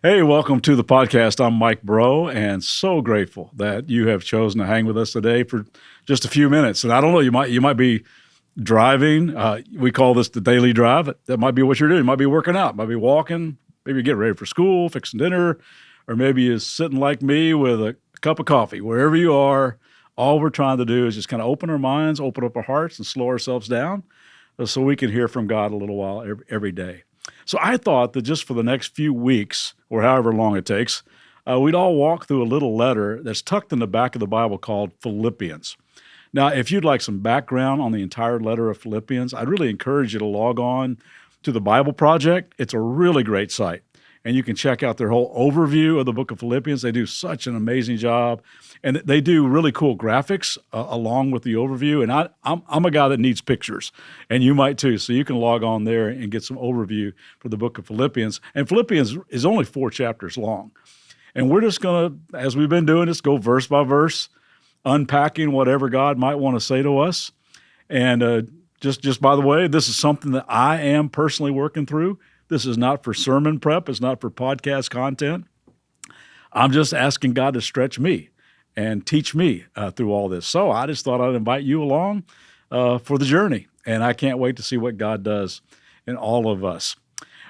Hey, welcome to the podcast. I'm Mike Bro, and so grateful that you have chosen to hang with us today for just a few minutes. And I don't know, you might be driving. We call this the daily drive. That might be what you're doing. You might be working out, might be walking, maybe you're getting ready for school, fixing dinner, or maybe you're sitting like me with a cup of coffee. Wherever you are, all we're trying to do is just kind of open our minds, open up our hearts, and slow ourselves down so we can hear from God a little while every day. So I thought that just for the next few weeks, or however long it takes, we'd all walk through a little letter that's tucked in the back of the Bible called Philippians. Now, if you'd like some background on the entire letter of Philippians, I'd really encourage you to log on to the Bible Project. It's a really great site, and you can check out their whole overview of the book of Philippians. They do such an amazing job, and they do really cool graphics along with the overview. And I'm a guy that needs pictures, and you might too. So you can log on there and get some overview for the book of Philippians. And Philippians is only 4 chapters long. And we're just going to, as we've been doing this, go verse by verse, unpacking whatever God might want to say to us. And just by the way, this is something that I am personally working through. This is not for sermon prep. It's not for podcast content. I'm just asking God to stretch me and teach me through all this. So I just thought I'd invite you along for the journey. And I can't wait to see what God does in all of us.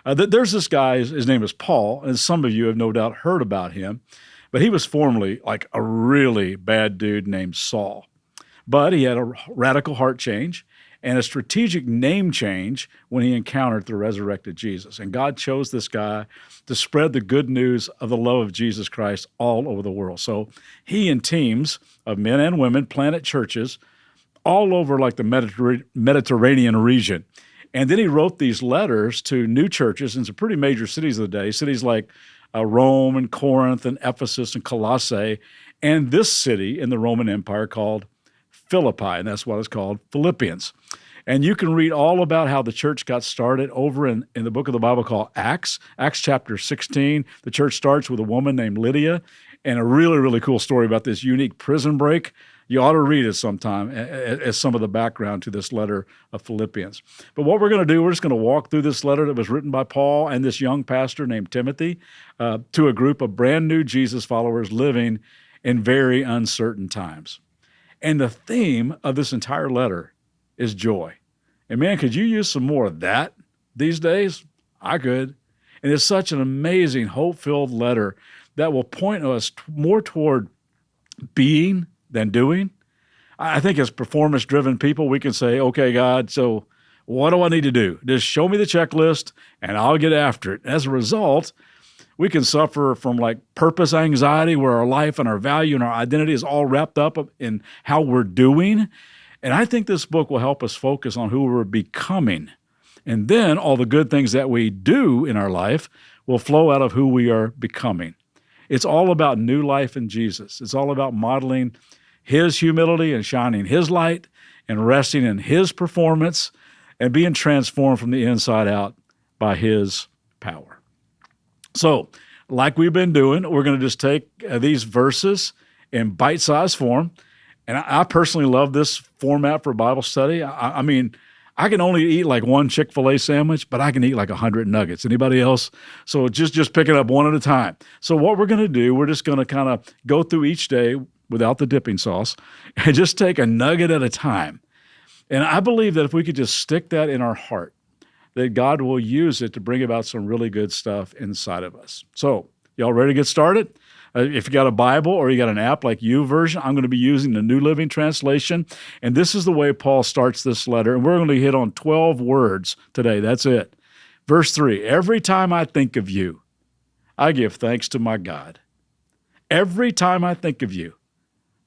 There's this guy, his name is Paul, and some of you have no doubt heard about him, but he was formerly like a really bad dude named Saul. But he had a radical heart change and a strategic name change when he encountered the resurrected Jesus. And God chose this guy to spread the good news of the love of Jesus Christ all over the world. So he and teams of men and women planted churches all over like the Mediterranean region. And then he wrote these letters to new churches in some pretty major cities of the day, cities like Rome and Corinth and Ephesus and Colossae, and this city in the Roman Empire called Philippi, and that's what it's called, Philippians. And you can read all about how the church got started over in the book of the Bible called Acts chapter 16. The church starts with a woman named Lydia, and a really, really cool story about this unique prison break. You ought to read it sometime as some of the background to this letter of Philippians. But what we're going to do, we're just going to walk through this letter that was written by Paul and this young pastor named Timothy to a group of brand new Jesus followers living in very uncertain times. And the theme of this entire letter is joy. And man, could you use some more of that these days? I could. And it's such an amazing, hope-filled letter that will point us more toward being than doing. I think as performance-driven people, we can say, okay, God, so what do I need to do? Just show me the checklist and I'll get after it. As a result, we can suffer from like purpose anxiety where our life and our value and our identity is all wrapped up in how we're doing. And I think this book will help us focus on who we're becoming. And then all the good things that we do in our life will flow out of who we are becoming. It's all about new life in Jesus. It's all about modeling his humility and shining his light and resting in his performance and being transformed from the inside out by his power. So, like we've been doing, we're going to just take these verses in bite-sized form. And I personally love this format for Bible study. I mean, I can only eat like one Chick-fil-A sandwich, but I can eat like 100 nuggets. Anybody else? So just pick it up one at a time. So what we're going to do, we're just going to kind of go through each day without the dipping sauce and just take a nugget at a time. And I believe that if we could just stick that in our heart, that God will use it to bring about some really good stuff inside of us. So y'all ready to get started? If you got a Bible or you got an app like YouVersion, I'm going to be using the New Living Translation. And this is the way Paul starts this letter. And we're going to hit on 12 words today. That's it. Verse 3, every time I think of you, I give thanks to my God. Every time I think of you,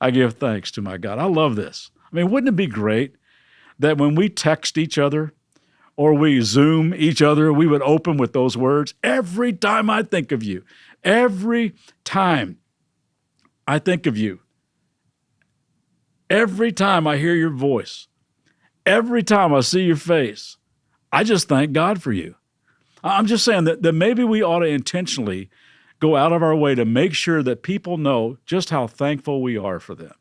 I give thanks to my God. I love this. I mean, wouldn't it be great that when we text each other or we Zoom each other, we would open with those words, every time I think of you. Every time I think of you, every time I hear your voice, every time I see your face, I just thank God for you. I'm just saying that maybe we ought to intentionally go out of our way to make sure that people know just how thankful we are for them.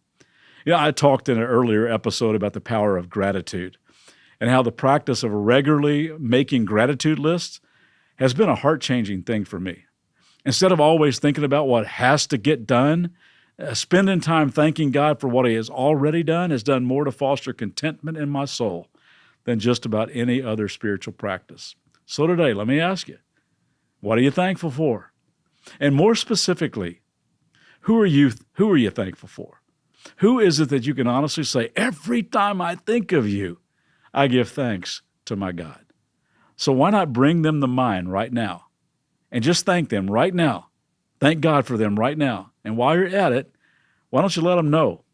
You know, I talked in an earlier episode about the power of gratitude and how the practice of regularly making gratitude lists has been a heart-changing thing for me. Instead of always thinking about what has to get done, spending time thanking God for what He has already done has done more to foster contentment in my soul than just about any other spiritual practice. So today, let me ask you, what are you thankful for? And more specifically, who are you thankful for? Who is it that you can honestly say, every time I think of you, I give thanks to my God? So why not bring them to mind right now and just thank them right now? Thank God for them right now. And while you're at it, why don't you let them know